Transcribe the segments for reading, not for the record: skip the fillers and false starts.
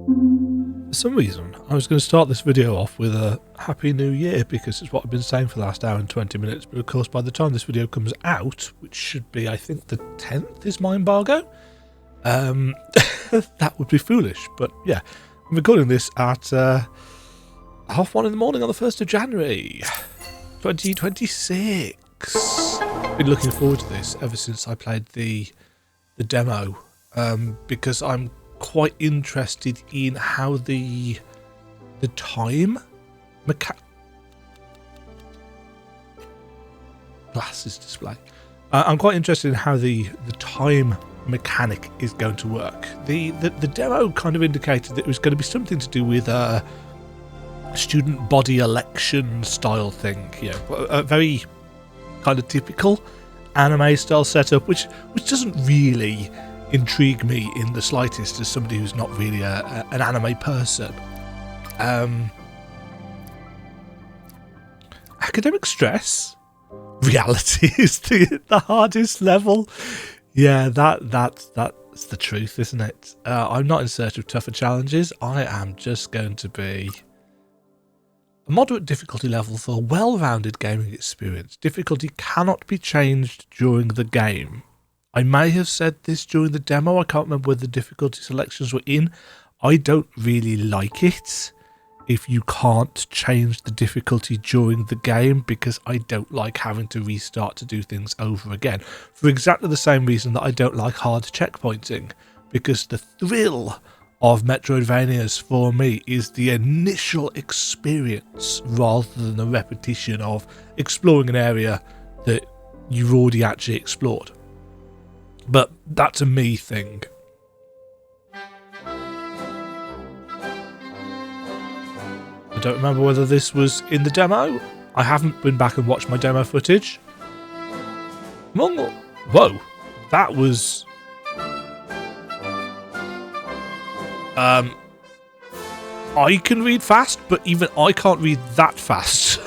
For some reason, I was going to start this video off with a Happy New Year because it's what I've been saying for the last hour and 20 minutes, but of course by the time this video comes out, which should be, I think the 10th is my embargo, that would be foolish, but yeah, I'm recording this at 1:30 in the morning on the 1st of January, 2026. I've been looking forward to this ever since I played the demo, because I'm quite interested in how the time glasses display. I'm quite interested in how the time mechanic is going to work. The demo kind of indicated that it was going to be something to do with a student body election style thing. You know, a very kind of typical anime style setup, which doesn't really intrigue me in the slightest as somebody who's not really an anime person. Academic stress, reality is the hardest level. Yeah, that's the truth, isn't it? I'm not in search of tougher challenges. I am just going to be a moderate difficulty level for a well-rounded gaming experience. Difficulty cannot be changed during the game. I may have said this during the demo. I can't remember whether the difficulty selections were in. I don't really like it if you can't change the difficulty during the game, because I don't like having to restart to do things over again. For exactly the same reason that I don't like hard checkpointing, because the thrill of Metroidvanias for me is the initial experience rather than the repetition of exploring an area that you've already actually explored. But that's a me thing. I don't remember whether this was in the demo. I haven't been back and watched my demo footage. Whoa, that was... I can read fast, but even I can't read that fast.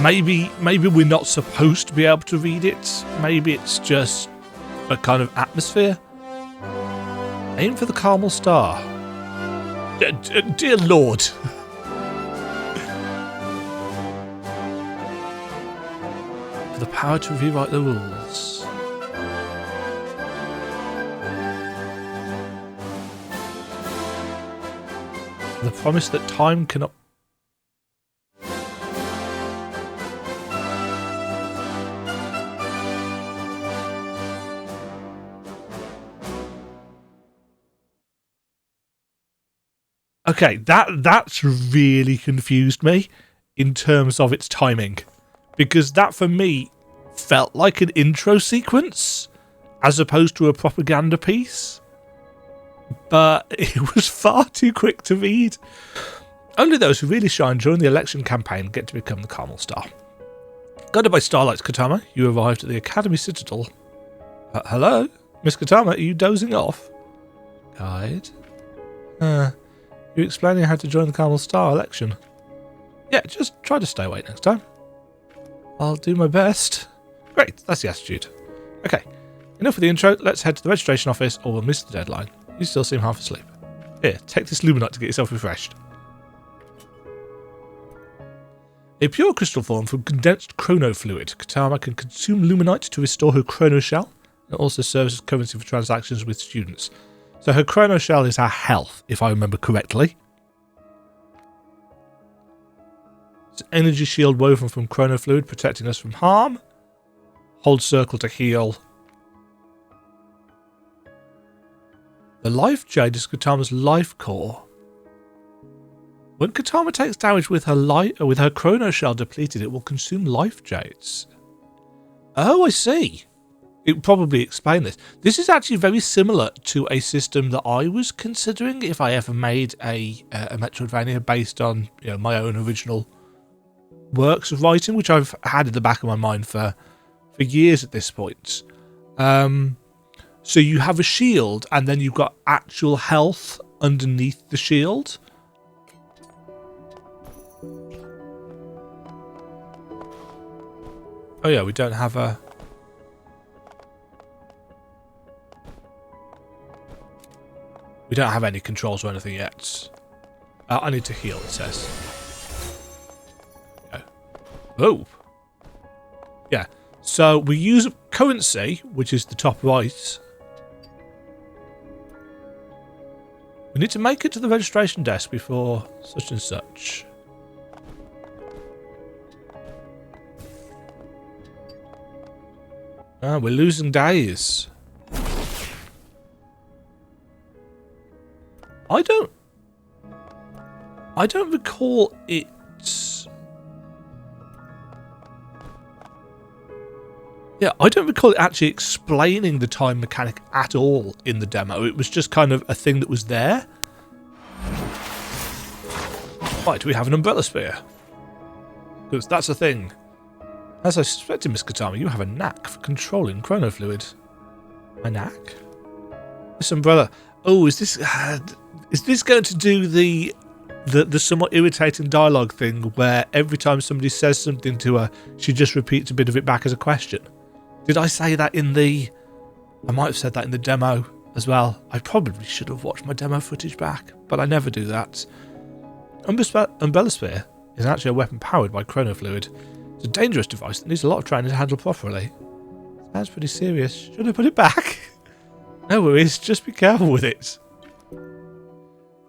Maybe we're not supposed to be able to read it. Maybe it's just a kind of atmosphere. Aim for the caramel star. Dear Lord. For the power to rewrite the rules. The promise that time cannot... Okay, that's really confused me in terms of its timing, because that for me felt like an intro sequence as opposed to a propaganda piece, but it was far too quick to read. Only those who really shine during the election campaign get to become the Caramel Star. Guided by Starlight's Kotama, you arrived at the Academy Citadel. Hello? Miss Kotama, are you dozing off? Guide? You're explaining how to join the Caramel Star election. Yeah, just try to stay awake next time. I'll do my best. Great, that's the attitude. Okay, enough of the intro. Let's head to the registration office or we'll miss the deadline. You still seem half asleep. Here, take this Luminite to get yourself refreshed. A pure crystal form from condensed chrono fluid. Kotama can consume Luminite to restore her chrono shell. It also serves as currency for transactions with students. So her chrono shell is her health, if I remember correctly. It's an energy shield woven from chrono fluid, protecting us from harm. Hold circle to heal. The life jade is Kotama's life core. When Kotama takes damage with her chrono shell depleted, it will consume life jades. Oh, I see. It would probably explain this. This is actually very similar to a system that I was considering if I ever made a Metroidvania based on, you know, my own original works of writing, which I've had in the back of my mind for years at this point. So you have a shield, and then you've got actual health underneath the shield. Oh yeah, we don't have a... We don't have any controls or anything yet. I need to heal, it says. Okay. Oh. Yeah. So we use currency, which is the top right. We need to make it to the registration desk before such and such. Ah, we're losing days. I don't recall it. Yeah, I don't recall it actually explaining the time mechanic at all in the demo. It was just kind of a thing that was there. Right, do we have an umbrella spear? Because that's a thing. As I suspected, Miss Kotama, you have a knack for controlling chrono fluid. A knack? This umbrella. Oh, is this going to do the somewhat irritating dialogue thing where every time somebody says something to her, she just repeats a bit of it back as a question? Did I say that in the... I might have said that in the demo as well. I probably should have watched my demo footage back, but I never do that. Umbrella Spear is actually a weapon powered by chrono fluid. It's a dangerous device that needs a lot of training to handle properly. Sounds pretty serious. Should I put it back? No worries, just be careful with it.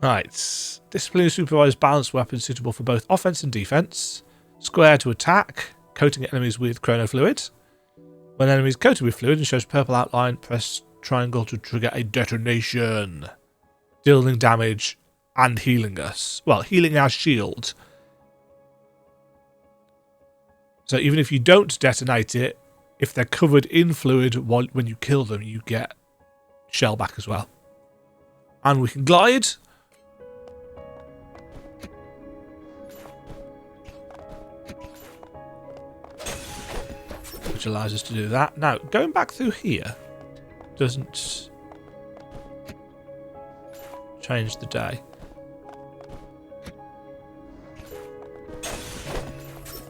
Right. Discipline supervised balanced weapon suitable for both offense and defense. Square to attack, coating enemies with chrono fluid. When enemy is coated with fluid and shows purple outline, press triangle to trigger a detonation, dealing damage and healing us. Well, healing our shield. So even if you don't detonate it, if they're covered in fluid when you kill them, you get shell back as well. And we can glide. Which allows us to do that. Now, going back through here doesn't change the day.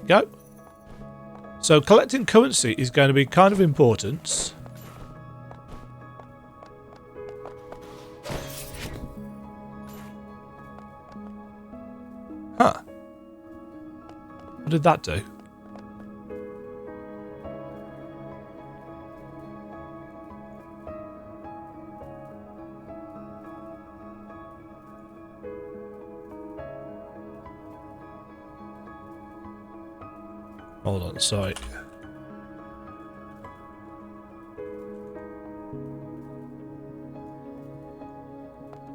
Go. So collecting currency is going to be kind of important. Huh. What did that do? Hold on, sorry.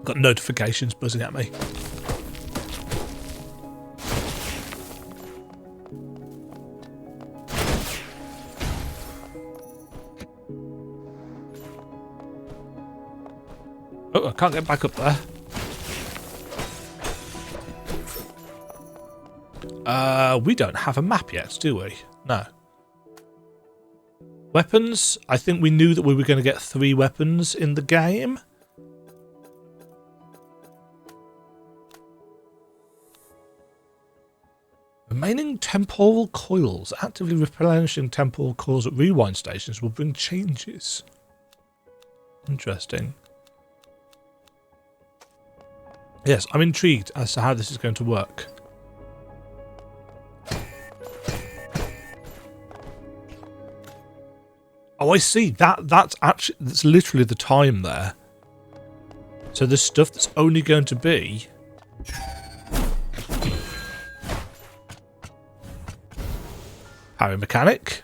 Got notifications buzzing at me. Oh, I can't get back up there. We don't have a map yet, do we? No. Weapons. I think we knew that we were going to get 3 weapons in the game. Remaining temporal coils. Actively replenishing temporal coils at rewind stations will bring changes. Interesting. Yes, I'm intrigued as to how this is going to work. Oh, I see. That's literally the time there. So there's stuff that's only going to be parry mechanic.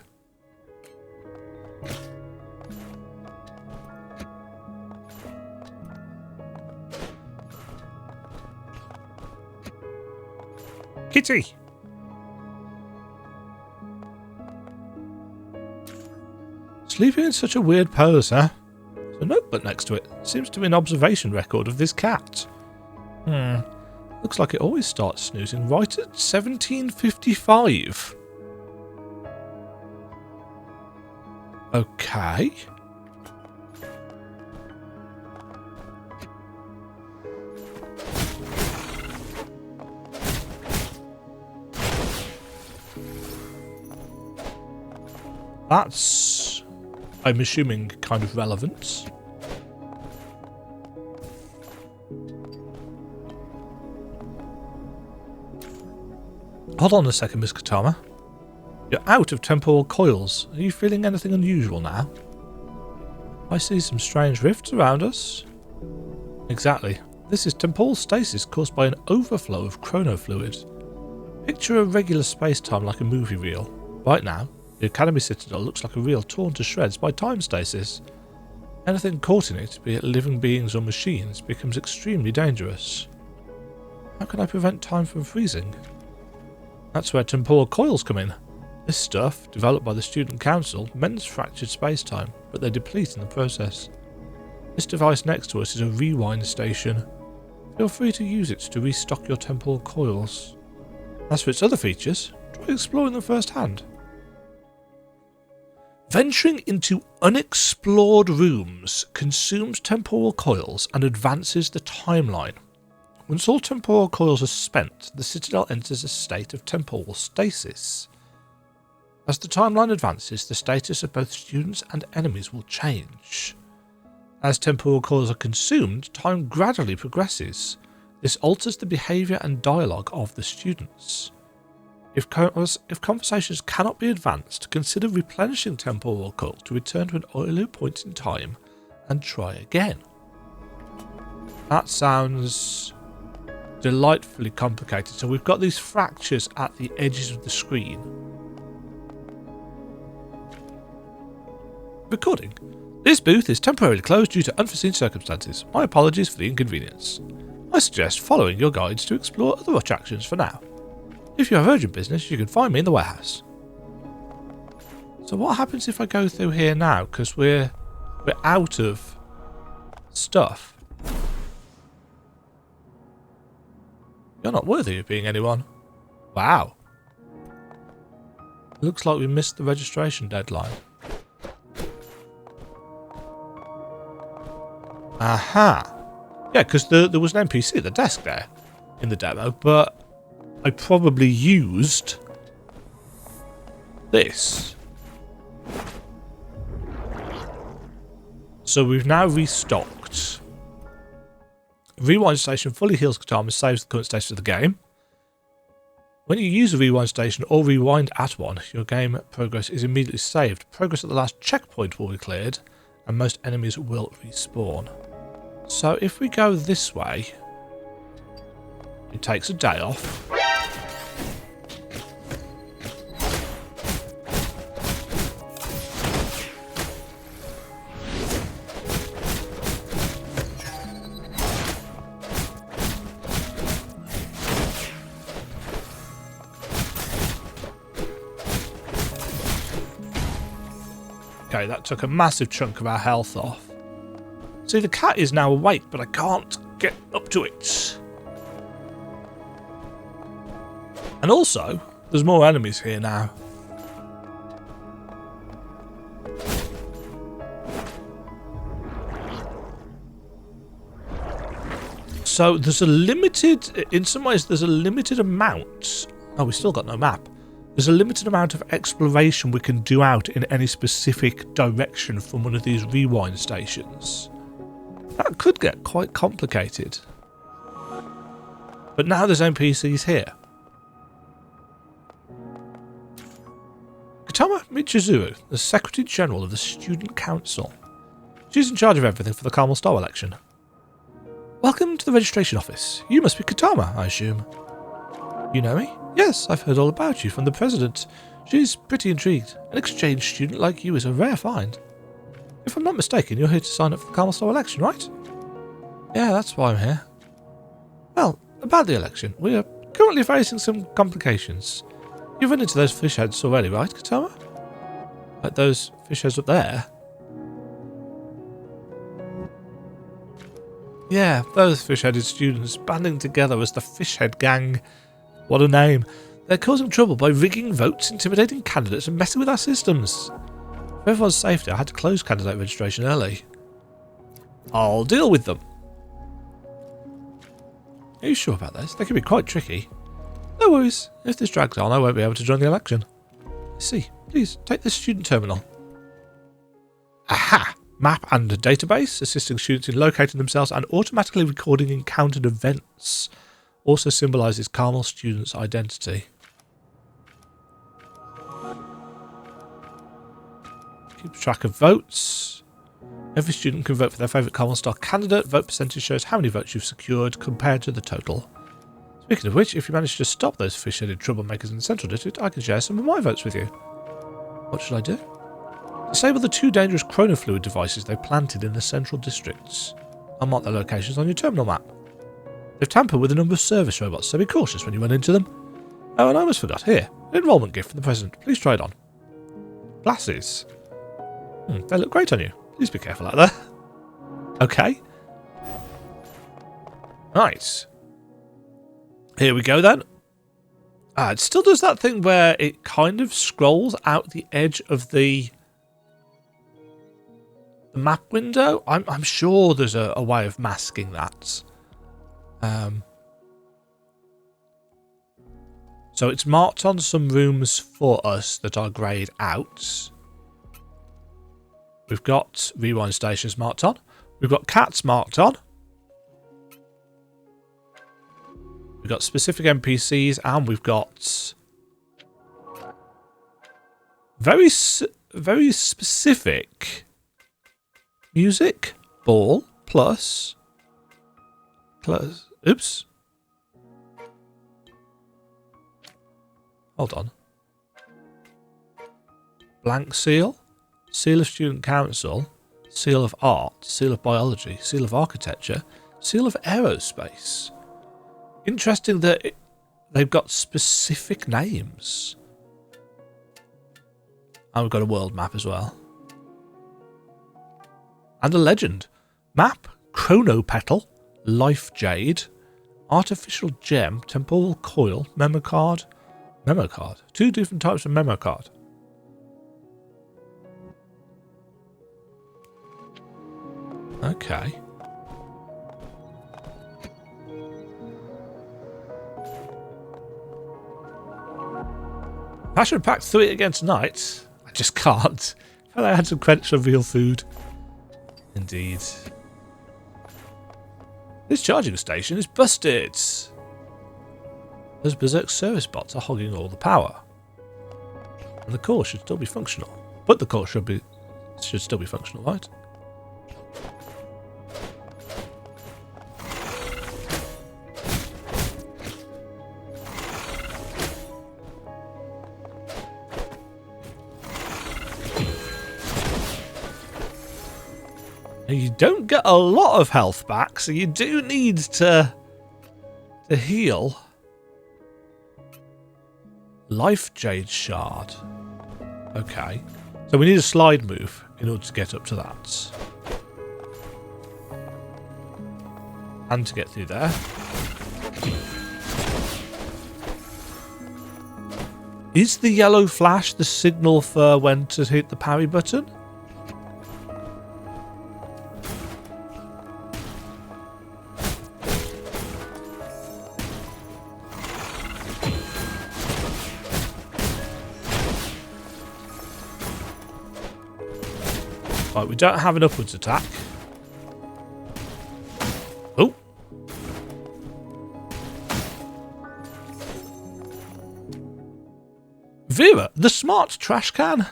Kitty. Sleeping in such a weird pose, huh? There's a notebook next to it. Seems to be an observation record of this cat. Looks like it always starts snoozing right at 17:55. Okay. That's, I'm assuming, kind of relevant. Hold on a second, Miss Kotama. You're out of temporal coils. Are you feeling anything unusual now? I see some strange rifts around us. Exactly. This is temporal stasis caused by an overflow of chronofluid. Picture a regular space-time like a movie reel. Right now, the Academy Citadel looks like a reel torn to shreds by time stasis. Anything caught in it, be it living beings or machines, becomes extremely dangerous. How can I prevent time from freezing? That's where temporal coils come in. This stuff, developed by the Student Council, mends fractured space-time, but they deplete in the process. This device next to us is a rewind station. Feel free to use it to restock your temporal coils. As for its other features, try exploring them firsthand. Venturing into unexplored rooms consumes temporal coils and advances the timeline. Once all temporal coils are spent, the Citadel enters a state of temporal stasis. As the timeline advances, the status of both students and enemies will change. As temporal coils are consumed, time gradually progresses. This alters the behaviour and dialogue of the students. If conversations cannot be advanced, consider replenishing temporal coil to return to an earlier point in time and try again. That sounds delightfully complicated. So we've got these fractures at the edges of the screen. Recording. This booth is temporarily closed due to unforeseen circumstances. My apologies for the inconvenience. I suggest following your guides to explore other attractions for now. If you have urgent business, you can find me in the warehouse. So what happens if I go through here now? Because we're out of stuff. You're not worthy of being anyone. Wow. Looks like we missed the registration deadline. Aha. Yeah, because there was an NPC at the desk there in the demo, but I probably used this. So we've now restocked. Rewind station fully heals Kotama, saves the current status of the game. When you use a rewind station or rewind at one, your game progress is immediately saved. Progress at the last checkpoint will be cleared, and most enemies will respawn. So if we go this way, it takes a day off. Okay, that took a massive chunk of our health off. See, the cat is now awake, but I can't get up to it. And also, there's more enemies here now. So there's a limited, in some ways there's a limited amount. Oh, we still got no map. There's a limited amount of exploration we can do out in any specific direction from one of these rewind stations. That could get quite complicated. But now there's NPCs here. Kotama Michizuru, the Secretary General of the Student Council. She's in charge of everything for the Carmel Star election. Welcome to the registration office. You must be Kotama, I assume. You know me? Yes, I've heard all about you from the President. She's pretty intrigued. An exchange student like you is a rare find. If I'm not mistaken, you're here to sign up for the Carmel Star election, right? Yeah, that's why I'm here. Well, about the election, we are currently facing some complications. You've run into those fish heads already, right, Kotama? Like those fish heads up there? Yeah, those fish-headed students banding together as the Fishhead Gang. What a name. They're causing trouble by rigging votes, intimidating candidates and messing with our systems. For everyone's safety, I had to close candidate registration early. I'll deal with them. Are you sure about this? They can be quite tricky. No worries. If this drags on, I won't be able to join the election. I see. Please, take this student terminal. Aha! Map and database, assisting students in locating themselves and automatically recording encountered events. Also symbolises Carmel students' identity. Keeps track of votes. Every student can vote for their favourite Common Star candidate. Vote percentage shows how many votes you've secured compared to the total. Speaking of which, if you manage to stop those fish-headed troublemakers in the Central District, I can share some of my votes with you. What should I do? Disable the 2 dangerous chronofluid devices they planted in the Central Districts. I'll mark their locations on your terminal map. They've tampered with a number of service robots, so be cautious when you run into them. Oh, and I almost forgot. Here, an enrollment gift from the President. Please try it on. Glasses. They look great on you. Please be careful out there. Okay. Nice. Here we go then. It still does that thing where it kind of scrolls out the edge of the map window. I'm sure there's a way of masking that. So it's marked on some rooms for us that are greyed out. We've got rewind stations marked on. We've got cats marked on. We've got specific NPCs, and we've got very specific music. Ball plus. Oops. Hold on. Blank seal. Seal of Student Council. Seal of Art. Seal of Biology. Seal of Architecture. Seal of Aerospace. Interesting that they've got specific names. And we've got a world map as well. And a legend. Map, Chronopetal, Life Jade, Artificial Gem, Temporal Coil, Memo Card. Memo Card. 2 different types of Memo Card. Okay. Passion packed through it again tonight. I just can't. I thought I had some credits for real food. Indeed. This charging station is busted. Those Berserk service bots are hogging all the power. And the core should still be functional. But the core should still be functional, right? You don't get a lot of health back, so you do need to heal. Life Jade Shard. Okay. So we need a slide move in order to get up to that. And to get through there. Is the yellow flash the signal for when to hit the parry button? Right, we don't have an upwards attack. Oh. Vera, the smart trash can.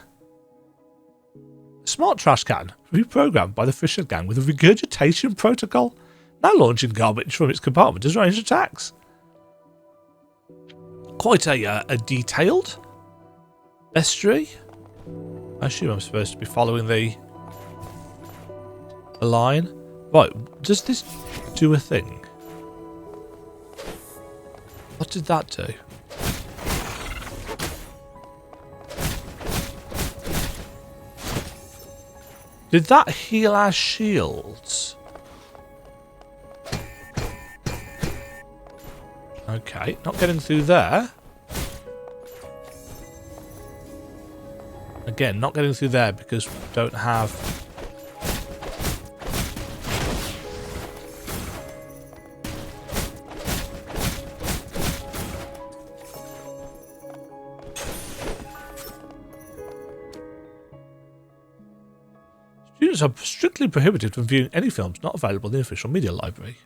The smart trash can, reprogrammed by the Fisher Gang with a regurgitation protocol, now launching garbage from its compartment as ranged attacks. Quite a detailed bestiary. I assume I'm supposed to be following the line. Right, does this do a thing? What did that do? Did that heal our shields? Okay, not getting through there. Again, not getting through there because we don't have... Students are strictly prohibited from viewing any films not available in the official media library.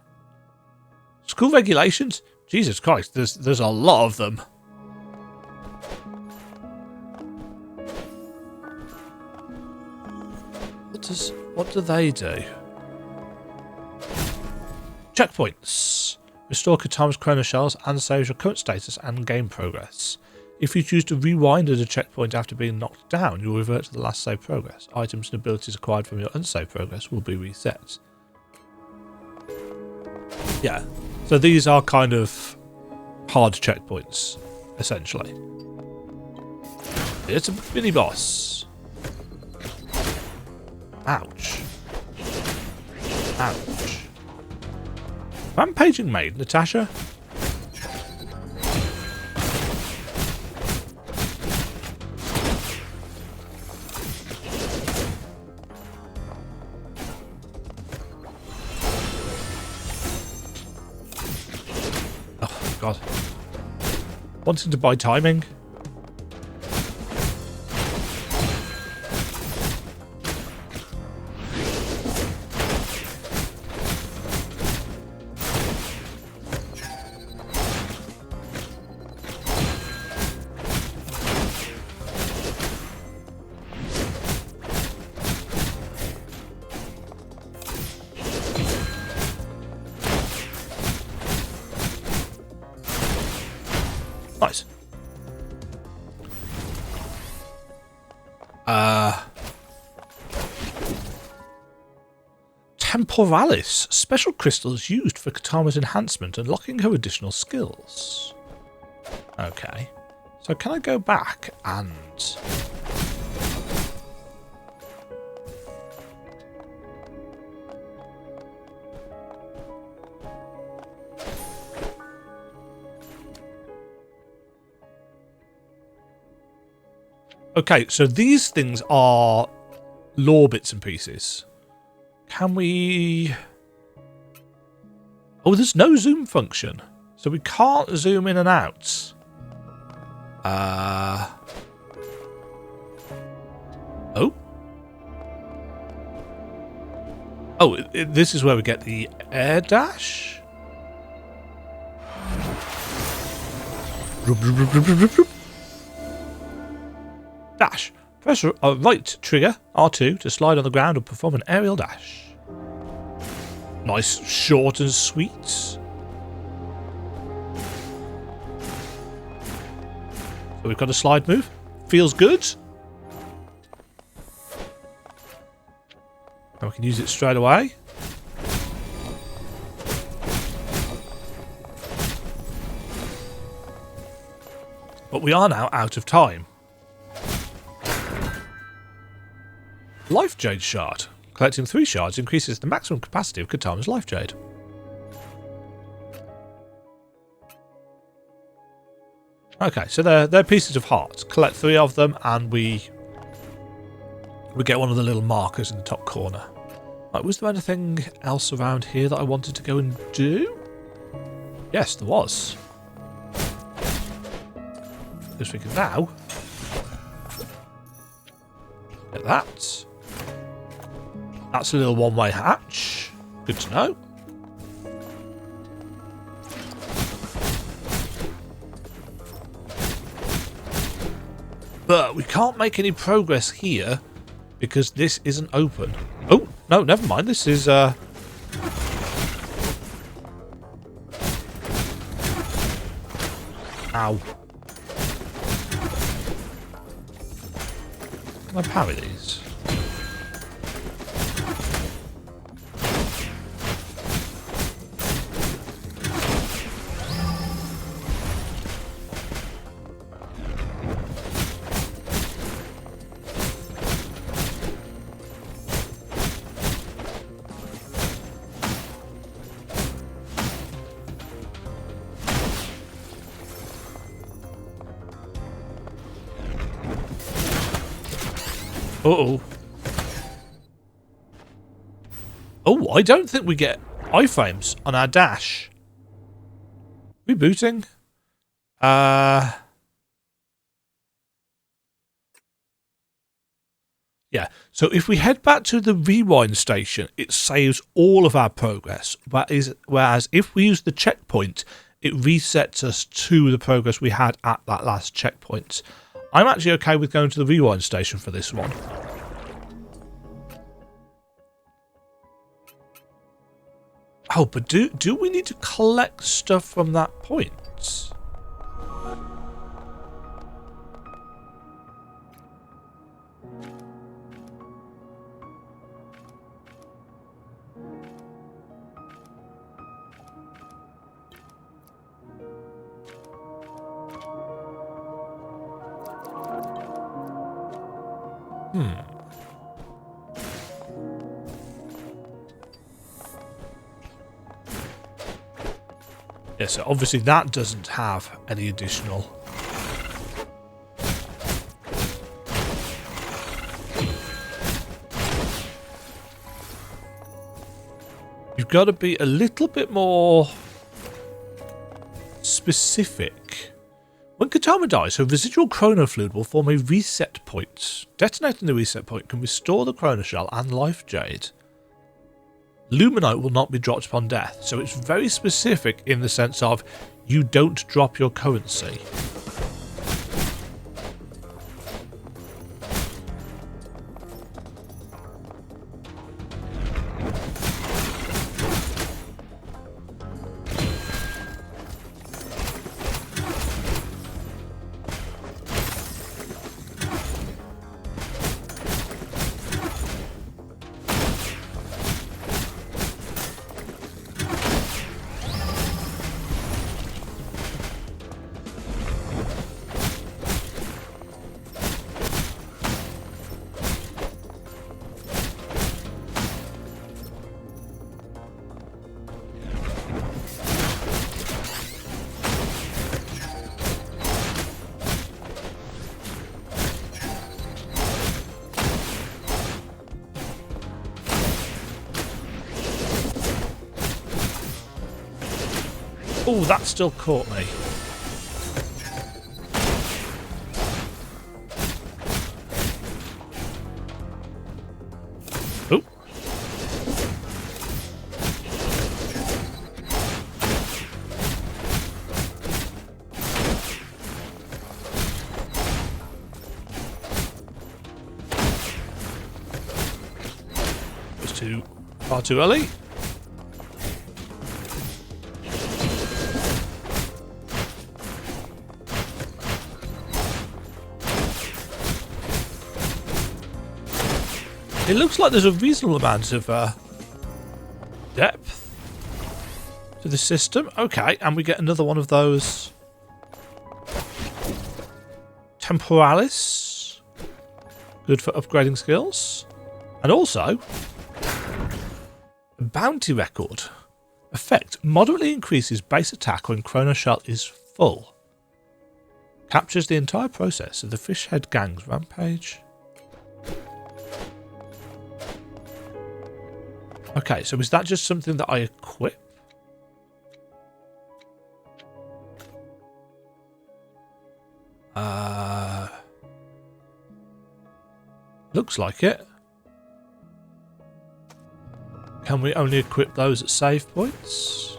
School regulations? Jesus Christ, there's a lot of them. What do they do? Checkpoints. Restore Kotama's chrono shells and saves your current status and game progress. If you choose to rewind at a checkpoint after being knocked down, you'll revert to the last save progress. Items and abilities acquired from your unsaved progress will be reset. Yeah, so these are kind of hard checkpoints, essentially. It's a mini boss. Ouch. Ouch. Rampaging maid, Natasha. Oh god. Wanting to buy timing. Nice. Temporalis. Special crystals used for Kotama's enhancement, unlocking her additional skills. Okay. So can I go back and... Okay, so these things are lore bits and pieces. Can we... Oh, there's no zoom function. So we can't zoom in and out. Oh? Oh, this is where we get the air dash? Dash. Press right trigger, R2, to slide on the ground and perform an aerial dash. Nice, short and sweet. So we've got a slide move. Feels good. And we can use it straight away. But we are now out of time. Life Jade Shard. Collecting 3 shards increases the maximum capacity of Kotama's Life Jade. Okay, so they're pieces of heart. Collect 3 of them and we get one of the little markers in the top corner. Right, was there anything else around here that I wanted to go and do? Yes, there was. Because we can now get that. That's a little one-way hatch. Good to know. But we can't make any progress here because this isn't open. Oh, no, never mind. This is... Ow. Can I parry these? Uh-oh. Oh, I don't think we get iframes on our dash. Rebooting? Yeah, so if we head back to the rewind station, it saves all of our progress. Whereas if we use the checkpoint, it resets us to the progress we had at that last checkpoint. I'm actually okay with going to the rewind station for this one. Oh, but do we need to collect stuff from that point? Yeah, so obviously that doesn't have any additional. You've got to be a little bit more specific. When Kotama dies, her residual chrono fluid will form a reset point. Detonating the reset point can restore the chrono shell and life jade. Luminite will not be dropped upon death, so it's very specific in the sense of you don't drop your currency. Oh, that still caught me. Oh. It's far too early. It looks like there's a reasonable amount of depth to the system. Okay, and we get another one of those temporalis. Good for upgrading skills. And also, a bounty record. Effect moderately increases base attack when Chrono Shell is full. Captures the entire process of the Fishhead Gang's rampage. Okay, so is that just something that I equip? Looks like it. Can we only equip those at save points?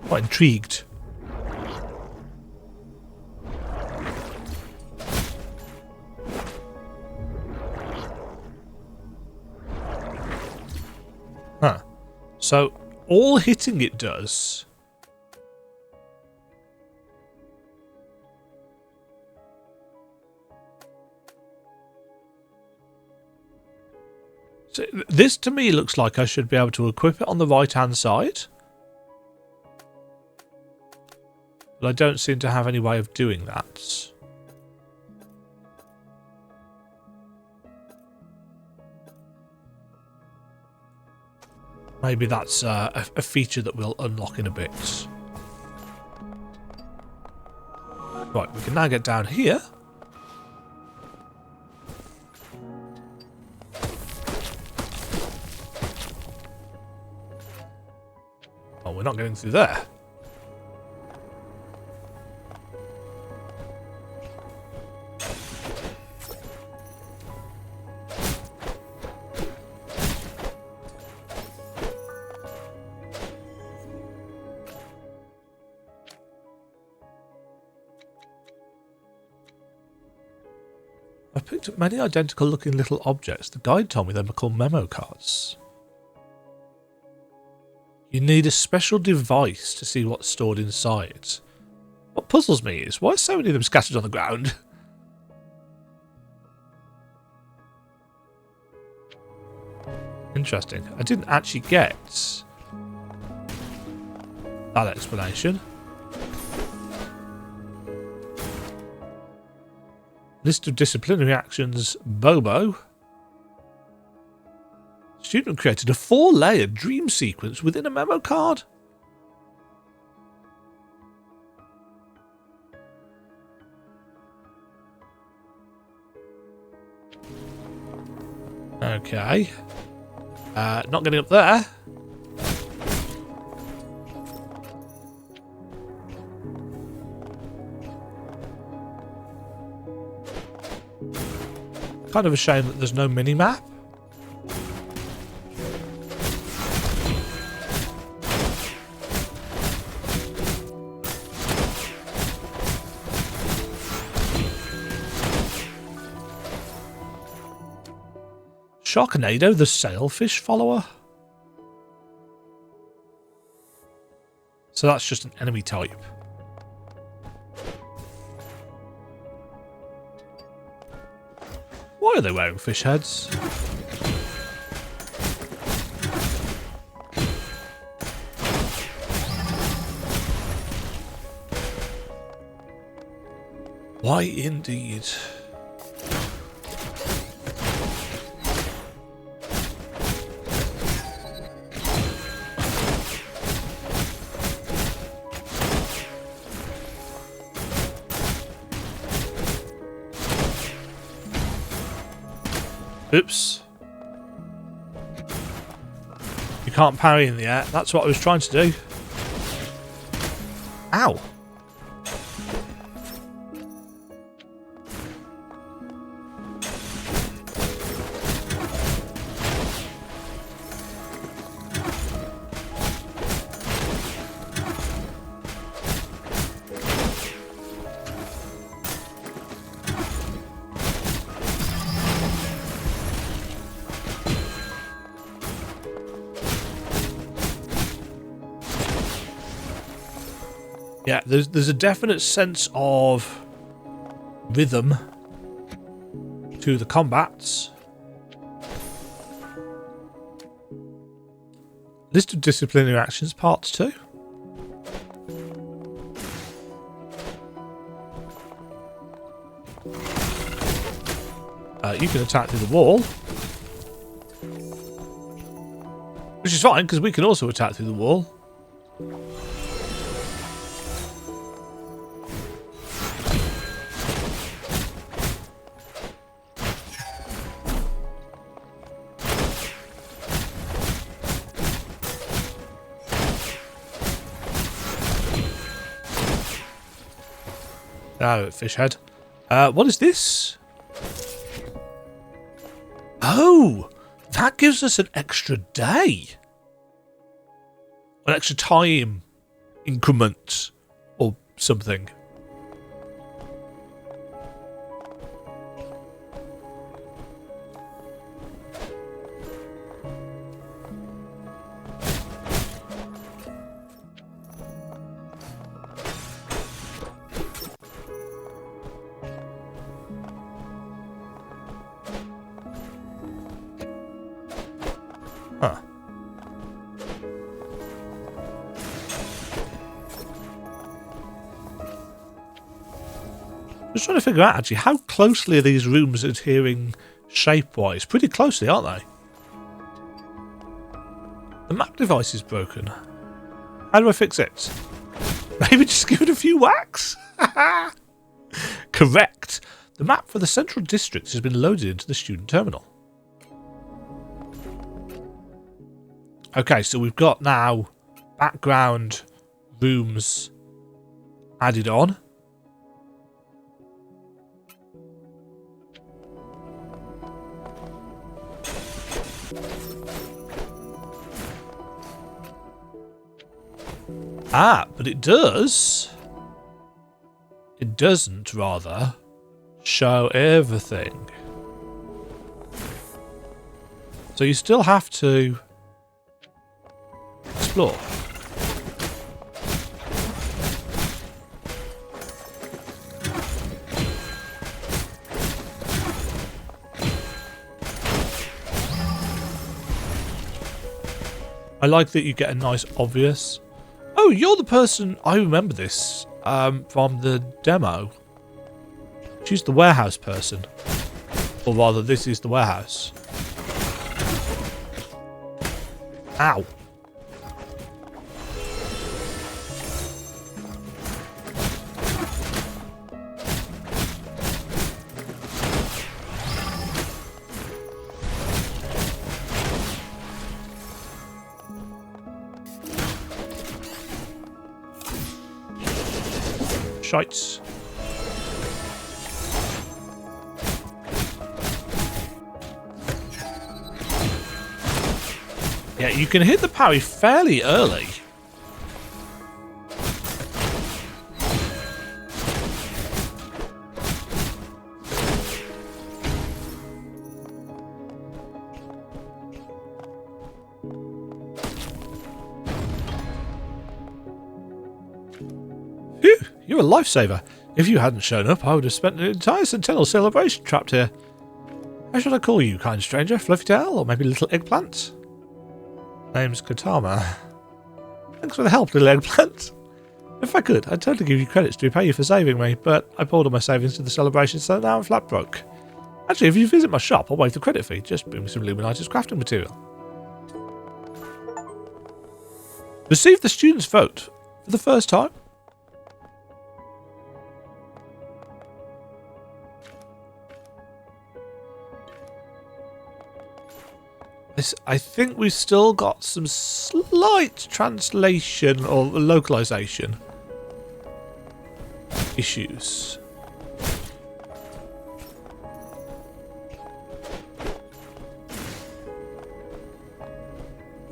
Quite intrigued. Huh. So all hitting it does. So this to me looks like I should be able to equip it on the right hand side. But I don't seem to have any way of doing that. Maybe that's a feature that we'll unlock in a bit. Right, we can now get down here. Oh, we're not going through there. picked up many identical looking little objects. The guide told me they were called memo cards. You need a special device to see what's stored inside. What puzzles me is, why are so many of them scattered on the ground? Interesting. I didn't actually get that explanation. List of disciplinary actions, Bobo. Student created a 4-layer dream sequence within a memo card. Okay. Not getting up there. Kind of a shame that there's no mini-map. Sharknado, the sailfish follower? So that's just an enemy type. Why are they wearing fish heads? Why indeed? Oops. You can't parry in the air. That's what I was trying to do. Ow. Yeah, there's a definite sense of rhythm to the combats. List of disciplinary actions, part 2. You can attack through the wall. Which is fine, because we can also attack through the wall. Oh, fish head. What is this? Oh, that gives us an extra day. An extra time increment or something. Huh. Just trying to figure out actually how closely are these rooms adhering shape-wise? Pretty closely, aren't they? The map device is broken. How do I fix it? Maybe just give it a few whacks? Correct. The map for the central district has been loaded into the student terminal. Okay, so we've got now background rooms added on. Ah, but it does. It doesn't, rather, show everything. So you still have to explore. I like that you get a nice obvious... Oh, you're the person... I remember this from the demo. She's the warehouse person. Or rather, this is the warehouse. Ow. Shites. Yeah, you can hit the parry fairly early. Phew, you're a lifesaver. If you hadn't shown up, I would have spent an entire centennial celebration trapped here. How should I call you, kind stranger? Fluffy tail, or maybe little eggplant? Name's Kotama. Thanks for the help, little eggplant. If I could, I'd totally give you credits to repay you for saving me, but I poured all my savings to the celebration, so now I'm flat broke. Actually, if you visit my shop, I'll waive the credit fee. Just bring me some Luminitis crafting material. Receive the students' vote for the first time. I think we've still got some slight translation or localization issues.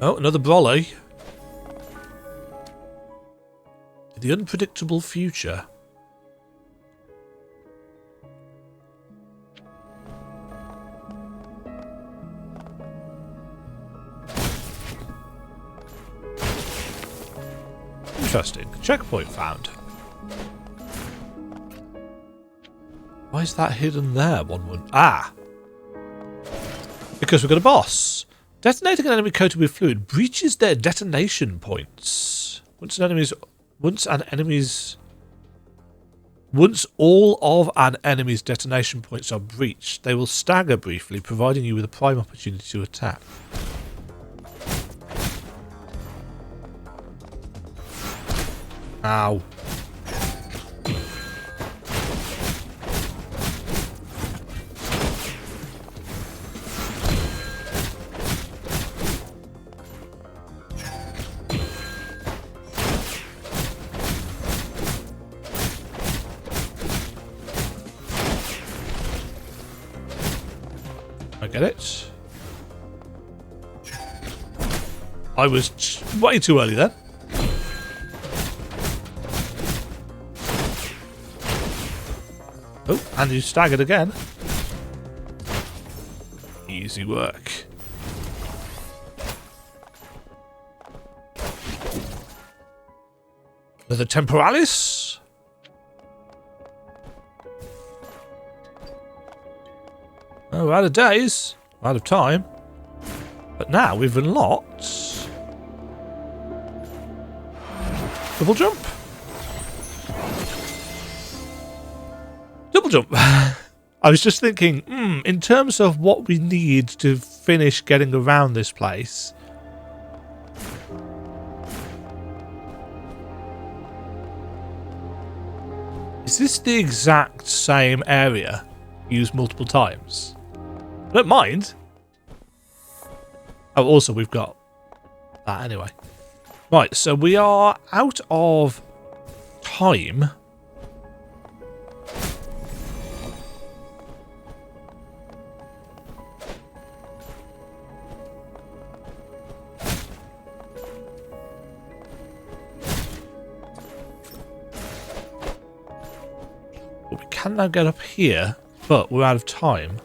Oh, another brolly. The unpredictable future. Interesting. Checkpoint found. Why is that hidden there? Ah! Because we've got a boss. Detonating an enemy coated with fluid breaches their detonation points. Once all of an enemy's detonation points are breached, they will stagger briefly, providing you with a prime opportunity to attack. Ow. I get it. I was way too early then. Oh, and you staggered again. Easy work. Another temporalis. Oh, we're out of days. We're out of time. But now we've unlocked... double jump. Double jump. I was just thinking, in terms of what we need to finish getting around this place. Is this the exact same area used multiple times? I don't mind. Oh, also we've got that anyway. Right, so we are out of time. We can now get up here, but we're out of time.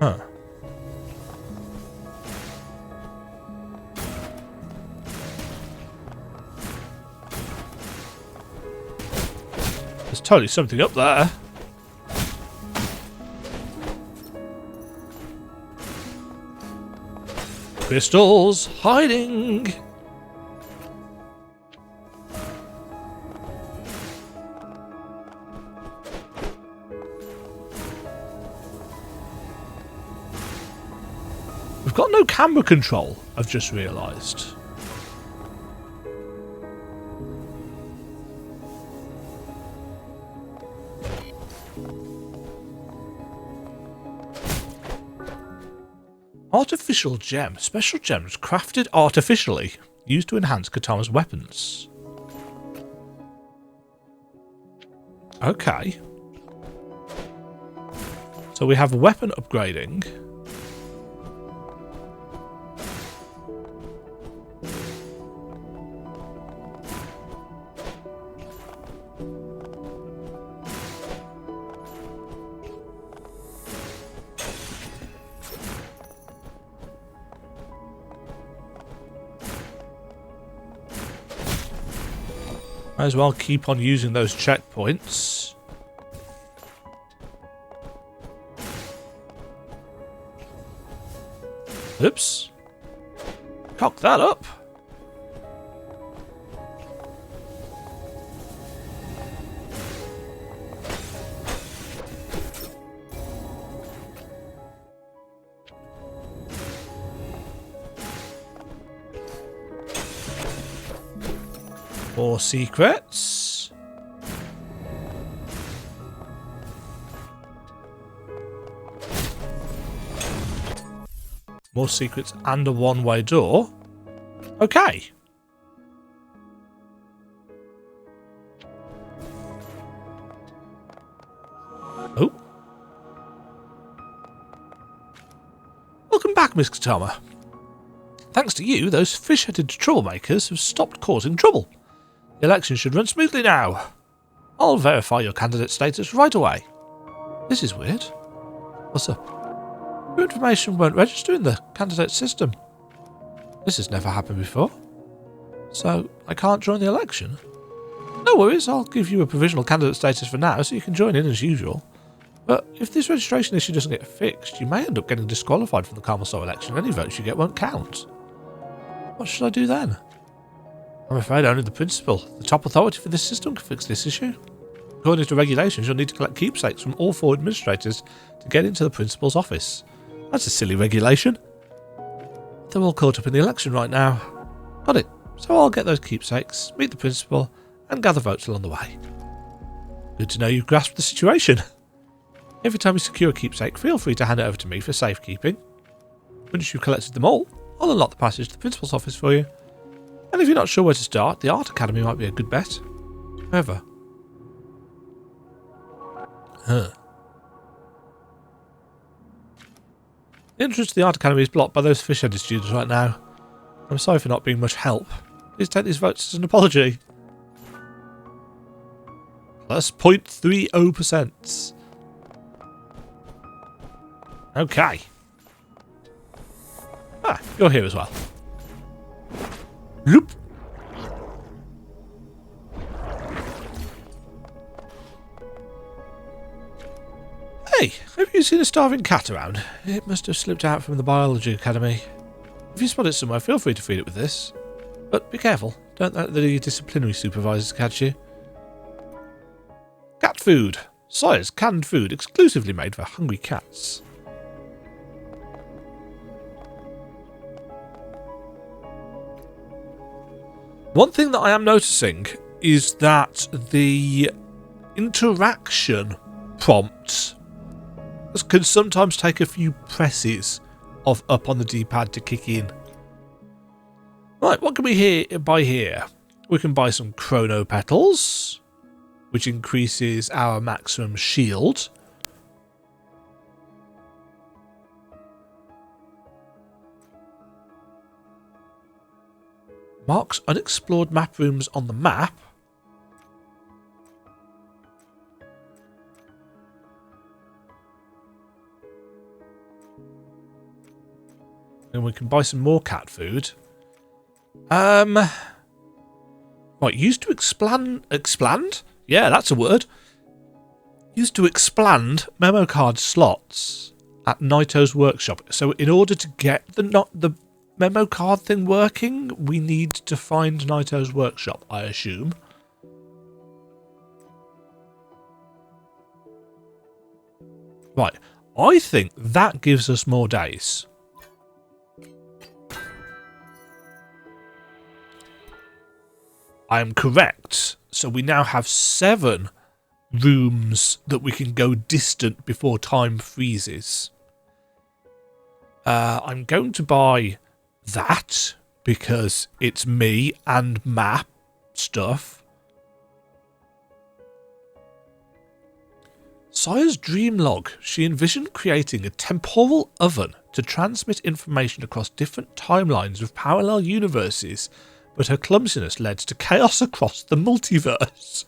Huh. There's totally something up there. Crystals hiding. We've got no camera control, I've just realised. Artificial gem. Special gems crafted artificially, used to enhance Kotama's weapons. Okay. So we have weapon upgrading. Might as well keep on using those checkpoints. Oops. Cock that up. More secrets. More secrets and a one-way door. Okay. Oh. Welcome back, Miss Kotama. Thanks to you, those fish-headed troublemakers have stopped causing trouble. The election should run smoothly now. I'll verify your candidate status right away. This is weird. What's up? Your information won't register in the candidate system. This has never happened before. So, I can't join the election? No worries, I'll give you a provisional candidate status for now so you can join in as usual. But if this registration issue doesn't get fixed, you may end up getting disqualified from the Carmel Star election and any votes you get won't count. What should I do then? I'm afraid only the principal, the top authority for this system, can fix this issue. According to regulations, you'll need to collect keepsakes from all 4 administrators to get into the principal's office. That's a silly regulation. They're all caught up in the election right now. Got it. So I'll get those keepsakes, meet the principal, and gather votes along the way. Good to know you've grasped the situation. Every time you secure a keepsake, feel free to hand it over to me for safekeeping. Once you've collected them all, I'll unlock the passage to the principal's office for you. And if you're not sure where to start, the Art Academy might be a good bet. However. The entrance to the Art Academy is blocked by those fish-headed students right now. I'm sorry for not being much help. Please take these votes as an apology. Plus 0.30%. Okay. Ah, you're here as well. Loop. Hey, have you seen a starving cat around? It must have slipped out from the biology academy. If you spot it somewhere, feel free to feed it with this. But be careful, don't let the disciplinary supervisors catch you. Cat food. Sawyer's canned food exclusively made for hungry cats. One thing that I am noticing is that the interaction prompt can sometimes take a few presses of up on the D-pad to kick in. Right, what can we buy here? We can buy some chrono petals, which increases our maximum shield. Marks unexplored map rooms on the map. And we can buy some more cat food. Right, used to expand? Yeah, that's a word. Used to expand memo card slots at Naito's workshop. So in order to get the memo card thing working, we need to find Naito's workshop, I assume. Right, I think that gives us more days. I am correct. So we now have 7 rooms that we can go distant before time freezes. I'm going to buy that because it's me and map stuff. Saya's dream log. She envisioned creating a temporal oven to transmit information across different timelines of parallel universes, but her clumsiness led to chaos across the multiverse.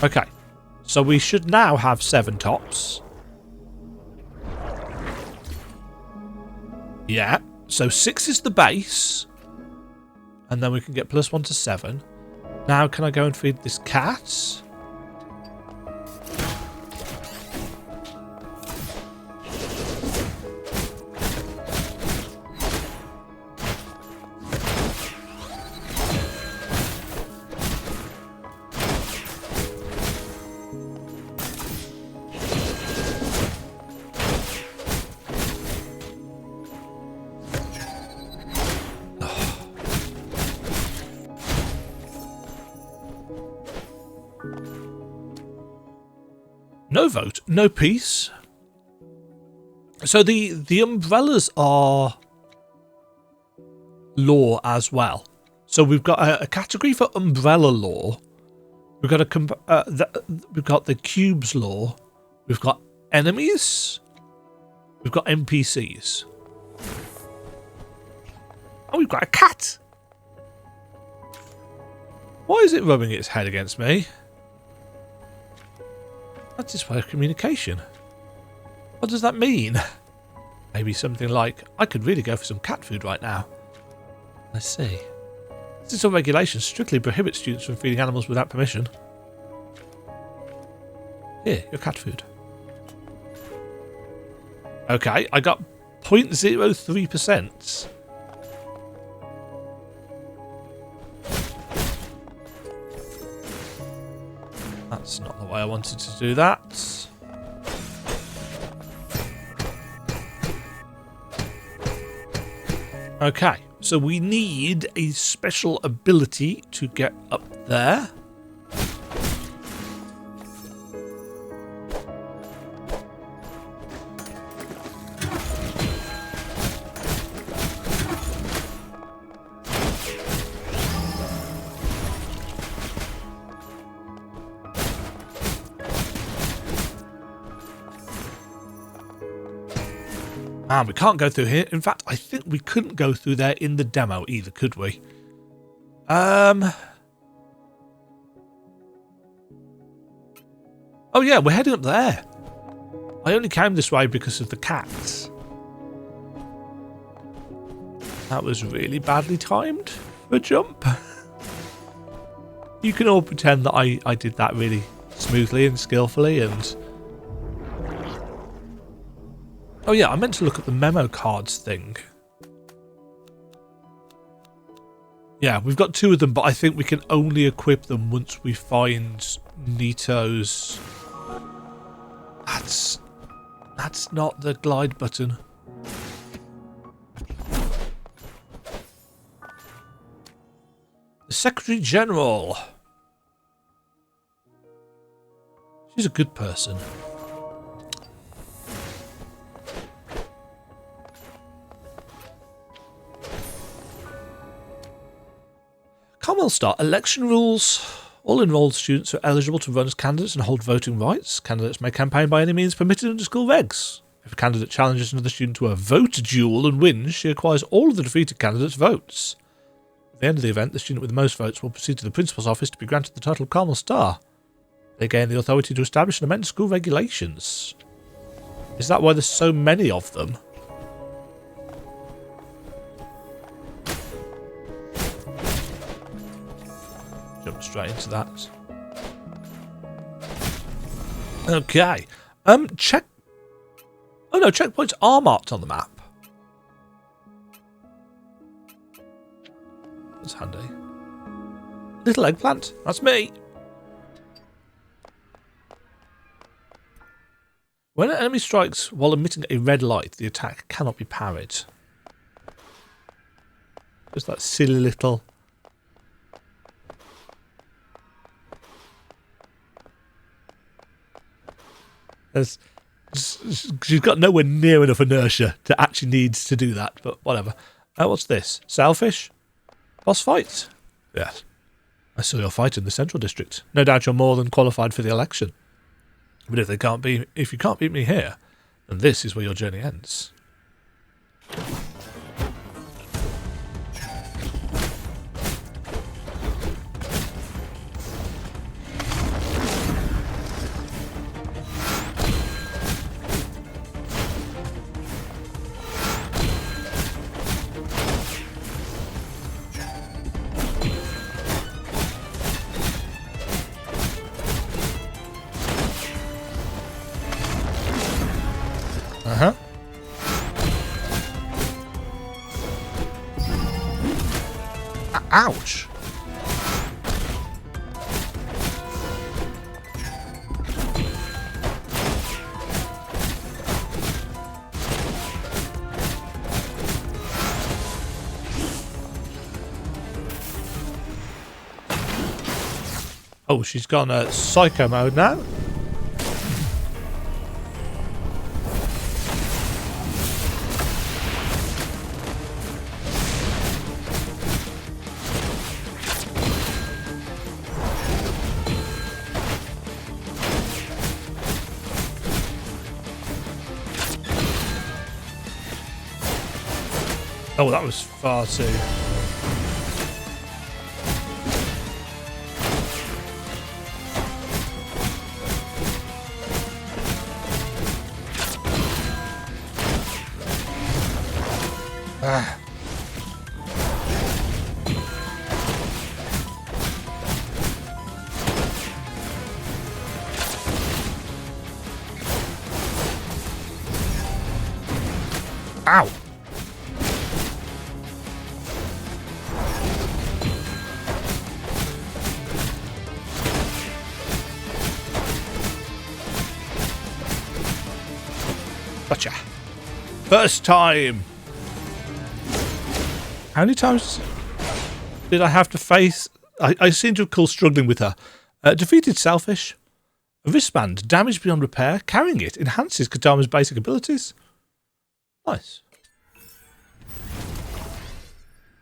Okay, so we should now have 7 tops. Yeah, so 6 is the base. And then we can get +1 to 7. Now can I go and feed this cat? No vote, no peace. So the umbrellas are law as well. So we've got a category for umbrella law. We've got we've got the cubes law. We've got enemies. We've got NPCs. Oh, we've got a cat. Why is it rubbing its head against me? That's its way of communication. What does that mean? Maybe something like, I could really go for some cat food right now. Let's see. This regulation strictly prohibits students from feeding animals without permission. Here, your cat food. Okay, I got 0.03%. That's not the way I wanted to do that. Okay, so we need a special ability to get up there. Man, we can't go through here. In fact, I think we couldn't go through there in the demo either, could we? Oh yeah, we're heading up there. I only came this way because of the cats. That was really badly timed for a jump. You can all pretend that I did that really smoothly and skillfully and... Oh yeah, I meant to look at the memo cards thing. Yeah, we've got 2 of them, but I think we can only equip them once we find Nito's... That's not the glide button. The Secretary General. She's a good person. Commonwealth start election rules. All enrolled students are eligible to run as candidates and hold voting rights. Candidates may campaign by any means permitted under school regs. If a candidate challenges another student to a vote duel and wins, she acquires all of the defeated candidates' votes. At the end of the event, the student with the most votes will proceed to the principal's office to be granted the title of Cardinal Star. They gain the authority to establish and amend school regulations. Is that why there's so many of them? Jump straight into that. Okay. Check. Oh no, checkpoints are marked on the map. That's handy. Little eggplant. That's me. When an enemy strikes while emitting a red light, the attack cannot be parried. Just that silly little... She's got nowhere near enough inertia to actually need to do that, but whatever. What's this? Sailfish? Boss fight? Yes. I saw your fight in the Central District. No doubt you're more than qualified for the election. But if you can't beat me here, then this is where your journey ends. Uh-huh. Ouch. Oh, she's gone psycho mode now. Oh, that was far too... Ah. Ow! Gotcha. First time! How many times did I have to face... I seem to recall struggling with her. Defeated Selfish. A wristband, damaged beyond repair. Carrying it enhances Kotama's basic abilities. Nice.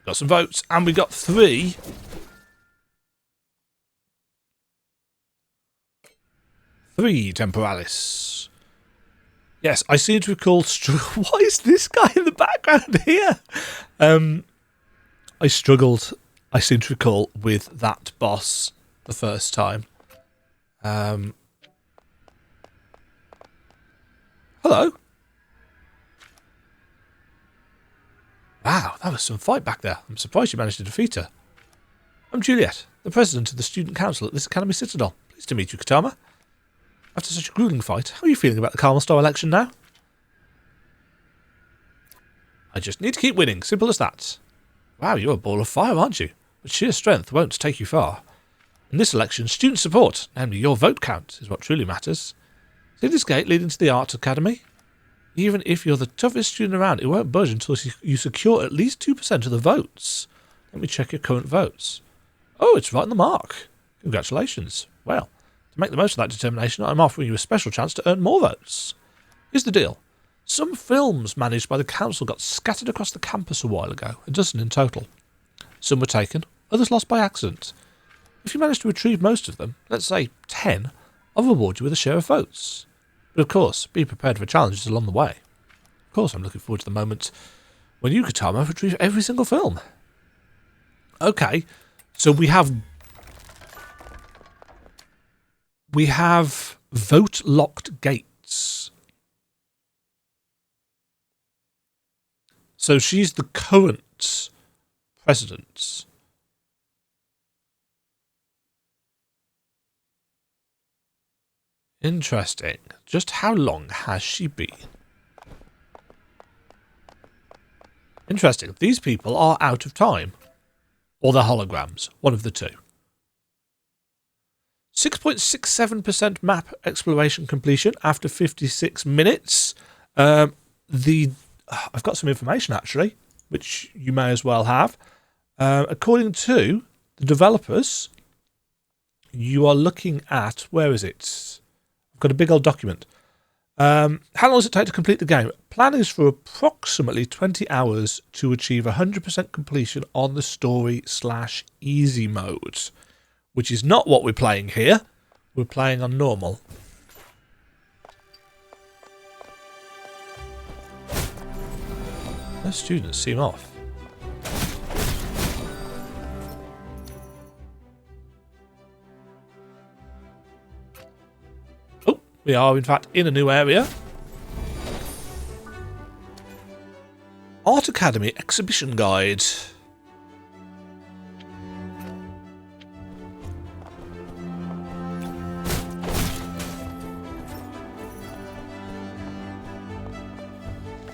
Got some votes, and we got 3. Three Temporalis. Yes, I seem to recall... Why is this guy in the background here? I struggled, I seem to recall, with that boss the first time. Hello. Wow, that was some fight back there. I'm surprised you managed to defeat her. I'm Juliet, the president of the student council at this Academy Citadel. Pleased to meet you, Kotama. After such a grueling fight, how are you feeling about the Cardinal Star election now? I just need to keep winning, simple as that. Wow, you're a ball of fire, aren't you? But sheer strength won't take you far. In this election, student support, namely your vote count, is what truly matters. See this gate leading to the Art Academy? Even if you're the toughest student around, it won't budge until you secure at least 2% of the votes. Let me check your current votes. Oh, it's right on the mark. Congratulations. Well, to make the most of that determination, I'm offering you a special chance to earn more votes. Here's the deal. Some films managed by the council got scattered across the campus a while ago, a dozen in total. Some were taken, others lost by accident. If you manage to retrieve most of them, let's say 10, I'll reward you with a share of votes. But of course, be prepared for challenges along the way. Of course, I'm looking forward to the moment when you, Kotama, retrieve every single film. Okay, so we have vote locked gates. So she's the current president. Interesting. Just how long has she been? Interesting. These people are out of time. Or they're holograms. One of the two. 6.67% map exploration completion after 56 minutes. I've got some information, actually, which you may as well have. According to the developers, you are looking at... Where is it? I've got a big old document. How long does it take to complete the game? Plan is for approximately 20 hours to achieve 100% completion on the story/easy mode, which is not what we're playing here. We're playing on normal. Those students seem off. Oh, we are in fact in a new area. Art Academy Exhibition Guide.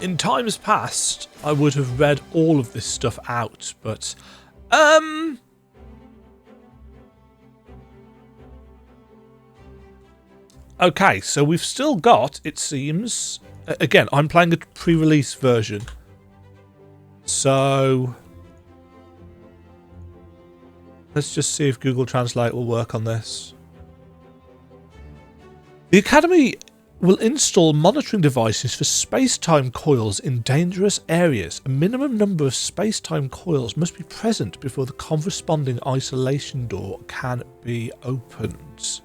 In times past, I would have read all of this stuff out, but... Okay, so we've still got, it seems... Again, I'm playing a pre-release version. So... let's just see if Google Translate will work on this. The Academy will install monitoring devices for space-time coils in dangerous areas. A minimum number of space-time coils must be present before the corresponding isolation door can be opened.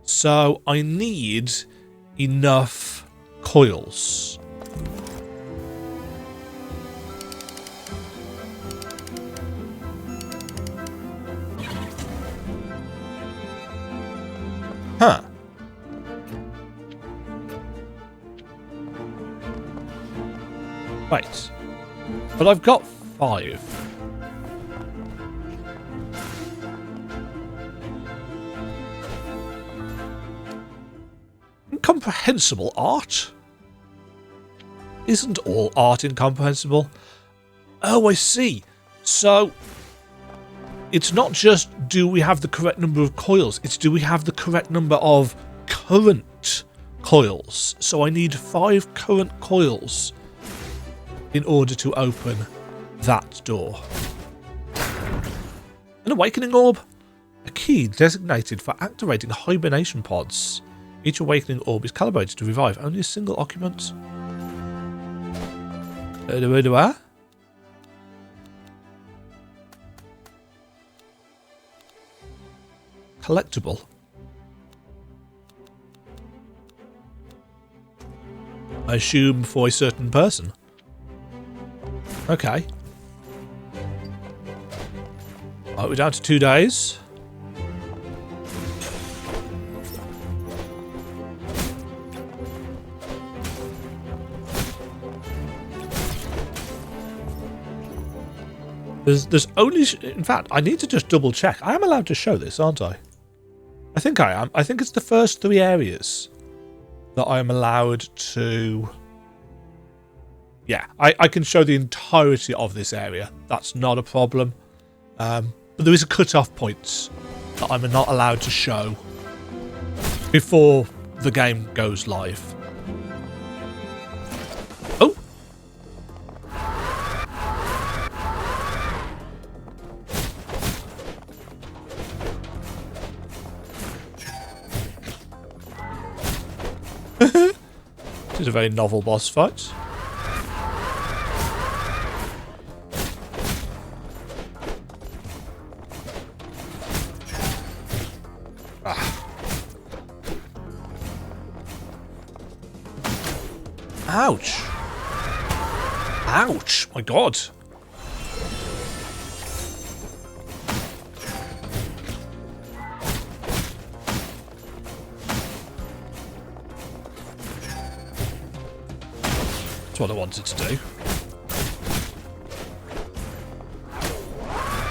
So I need enough coils. Huh. Wait. But I've got 5. Incomprehensible art? Isn't all art incomprehensible? Oh, I see. So, it's not just do we have the correct number of coils, it's do we have the correct number of current coils. So I need 5 current coils in order to open that door. An awakening orb. A key designated for activating hibernation pods. Each awakening orb is calibrated to revive only a single occupant. Collectible. I assume for a certain person. Okay. Right, we're down to 2 days. There's only... In fact, I need to just double check. I am allowed to show this, aren't I? I think I am. I think it's the first 3 areas that I am allowed to... Yeah, I can show the entirety of this area. That's not a problem. But there is a cut-off point that I'm not allowed to show before the game goes live. Oh! This is a very novel boss fight. Ouch. Ouch. My God. That's what I wanted to do.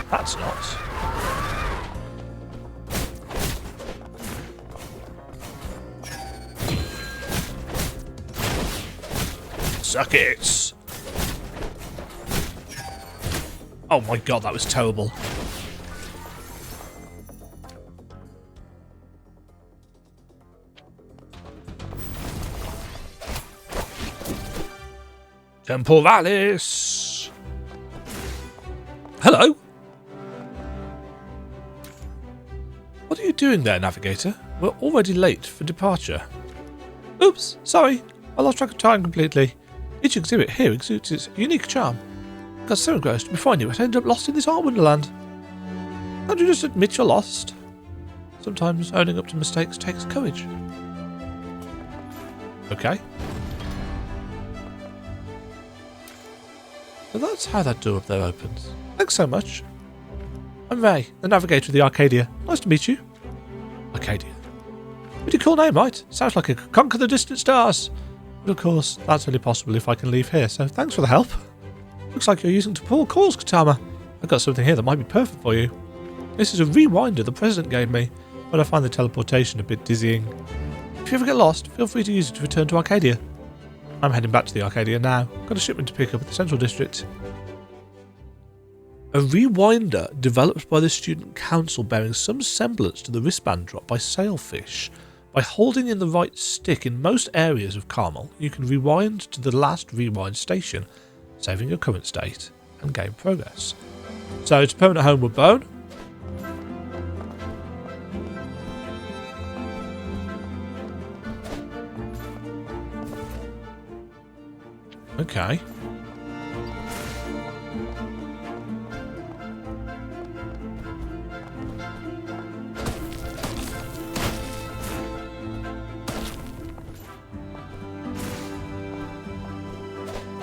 That's not. Suck it! Oh my god, that was terrible. Temporalis! Hello? What are you doing there, Navigator? We're already late for departure. Oops, sorry. I lost track of time completely. Each exhibit here exudes its unique charm. I got so engrossed before I knew it, I ended up lost in this art wonderland. Can't you just admit you're lost? Sometimes owning up to mistakes takes courage. Okay. So that's how that door up there opens. Thanks so much. I'm Ray, the navigator of the Arcadia. Nice to meet you. Arcadia. Pretty cool name, right? Sounds like it could conquer the distant stars. But of course, that's only possible if I can leave here, so thanks for the help. Looks like you're using temporal cores, Kotama. I've got something here that might be perfect for you. This is a rewinder the president gave me, but I find the teleportation a bit dizzying. If you ever get lost, feel free to use it to return to Arcadia. I'm heading back to the Arcadia now. Got a shipment to pick up at the Central District. A rewinder developed by the Student Council bearing some semblance to the wristband drop by Sailfish. By holding in the right stick in most areas of Carmel, you can rewind to the last rewind station, saving your current state and gain progress. So it's permanent homeward bone. Okay.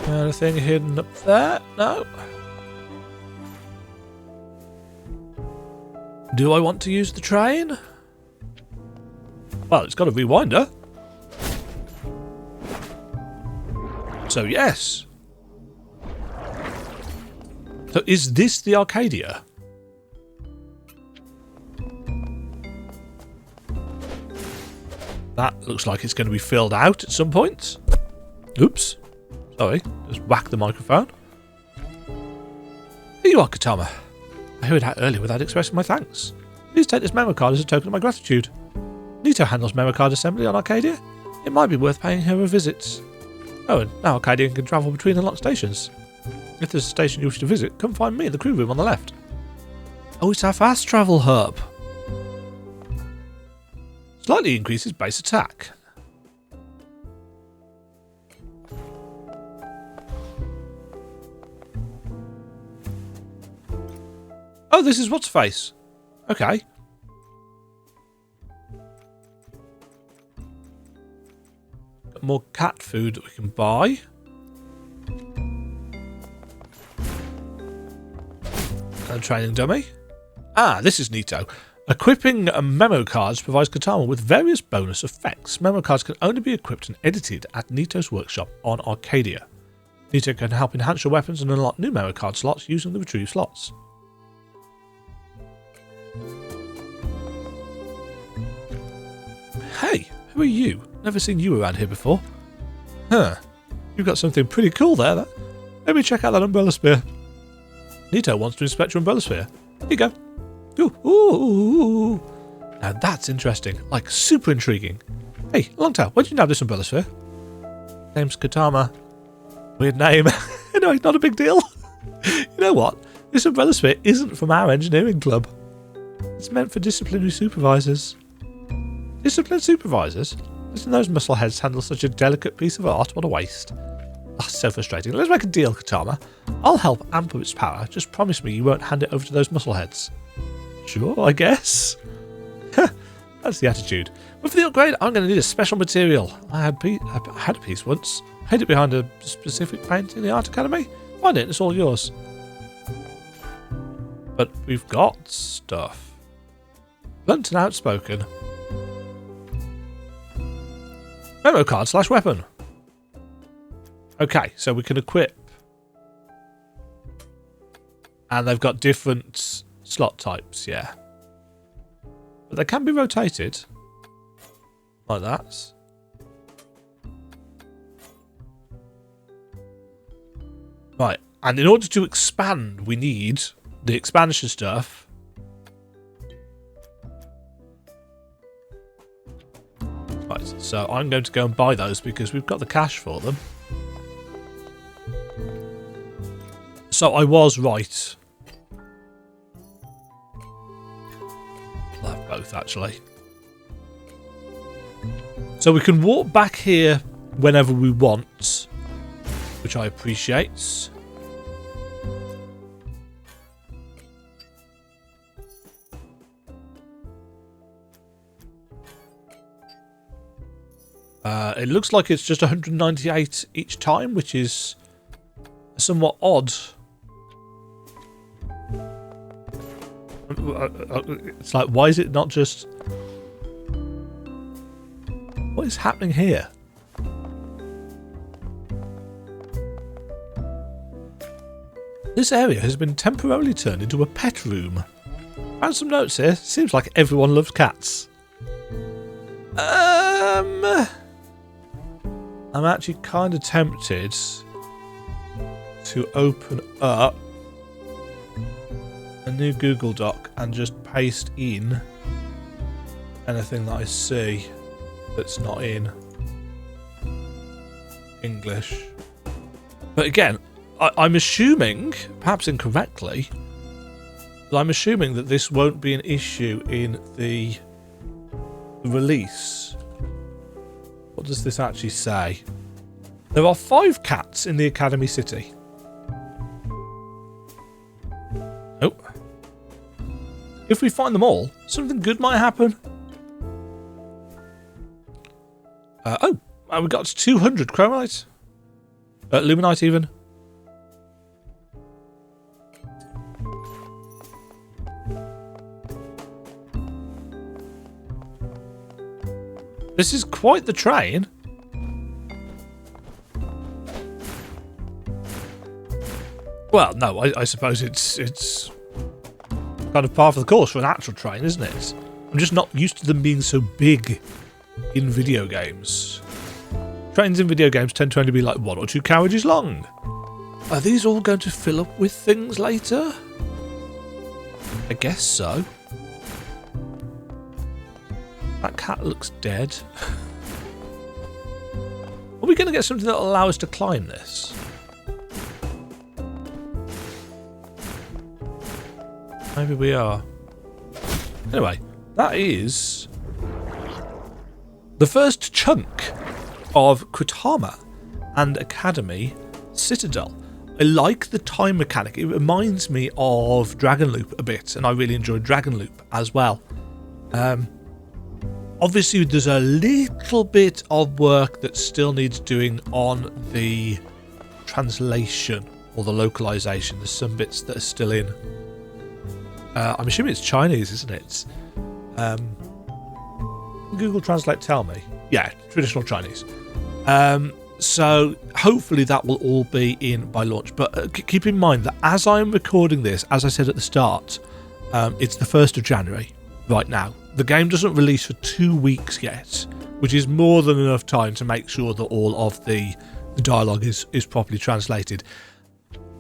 Anything hidden up there? No. Do I want to use the train? Well, it's got a rewinder. So yes. So is this the Arcadia? That looks like it's going to be filled out at some point. Oops. Sorry, just whack the microphone. Here you are, Kotama. I hurried out earlier without expressing my thanks. Please take this memo card as a token of my gratitude. Nito handles memo card assembly on Arcadia. It might be worth paying her a visit. Oh, and now Arcadian can travel between unlocked stations. If there's a station you wish to visit, come find me in the crew room on the left. Oh, it's our fast travel hub. Slightly increases base attack. Oh, this is what's face. Okay. Got more cat food that we can buy. And a training dummy. Ah, this is neato. Equipping memo cards provides Kotama with various bonus effects. Memo cards can only be equipped and edited at Nito's workshop on Arcadia. Nito can help enhance your weapons and unlock new memo card slots using the retrieve slots. Hey, who are you? Never seen you around here before. Huh, you've got something pretty cool there. Let me check out that umbrella spear. Nito wants to inspect your umbrella sphere. Here you go. Ooh. Now that's interesting, like super intriguing. Hey, Longtail, where did you nab this umbrella sphere? Name's Kotama. Weird name. Anyway, not a big deal. You know what? This umbrella sphere isn't from our engineering club. It's meant for disciplinary supervisors. Disciplined supervisors? Listen, those muscleheads handle such a delicate piece of art. What a waste. Oh, so frustrating. Let's make a deal, Kotama. I'll help amp up its power. Just promise me you won't hand it over to those muscleheads. Sure, I guess. That's the attitude. But for the upgrade, I'm going to need a special material. I had a piece once. I hid it behind a specific paint in the Art Academy. Find it and it's all yours. But we've got stuff. Blunt and outspoken. Memo card /weapon. Okay, so we can equip. And they've got different slot types, yeah. But they can be rotated. Like that. Right, and in order to expand, we need the expansion stuff. Right, so I'm going to go and buy those because we've got the cash for them. So I was right. I'll have both, actually. So we can walk back here whenever we want, which I appreciate. It looks like it's just 198 each time, which is somewhat odd. It's like, why is it not just... What is happening here? This area has been temporarily turned into a pet room. Found some notes here. Seems like everyone loves cats. I'm actually kind of tempted to open up a new Google Doc and just paste in anything that I see that's not in English. But again, I'm assuming, perhaps incorrectly, but I'm assuming that this won't be an issue in the release. What does this actually say? There are 5 cats in the Academy City. Oh. If we find them all, something good might happen. We got 200 chromite. Luminite even. This is quite the train. Well, no, I suppose it's kind of par for the course for an actual train, isn't it? I'm just not used to them being so big in video games. Trains in video games tend to only be like 1 or 2 carriages long. Are these all going to fill up with things later? I guess so. That cat looks dead. Are we going to get something that will allow us to climb this? Maybe we are. Anyway, that is the first chunk of Kotama and Academy Citadel. I like the time mechanic. It reminds me of Dragonloop a bit, and I really enjoyed Dragonloop as well. Obviously, there's a little bit of work that still needs doing on the translation or the localization. There's some bits that are still in. I'm assuming it's Chinese, isn't it? Google Translate tell me. Yeah, traditional Chinese. So hopefully that will all be in by launch. But keep in mind that as I'm recording this, as I said at the start, it's the 1st of January right now. The game doesn't release for 2 weeks yet, which is more than enough time to make sure that all of the dialogue is properly translated.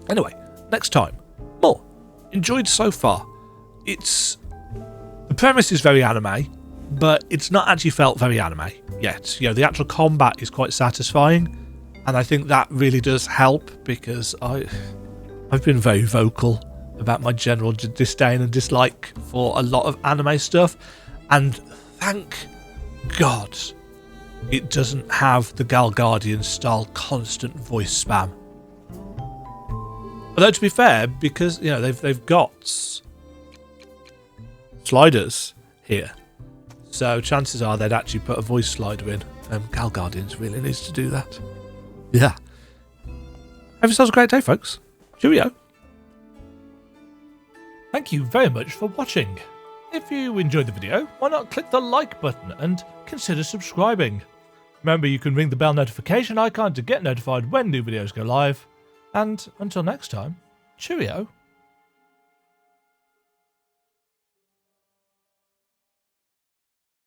Anyway, next time, more. Enjoyed so far. The premise is very anime, but it's not actually felt very anime yet. You know, the actual combat is quite satisfying, and I think that really does help because I've been very vocal about my general disdain and dislike for a lot of anime stuff, and thank God it doesn't have the Gal Guardian style constant voice spam. Although to be fair, because you know they've got sliders here, so chances are they'd actually put a voice slider in. Gal Guardians really needs to do that. Yeah. Have yourselves a great day, folks. Cheerio. Thank you very much for watching. If you enjoyed the video, why not click the like button and consider subscribing? Remember, you can ring the bell notification icon to get notified when new videos go live. And until next time, cheerio.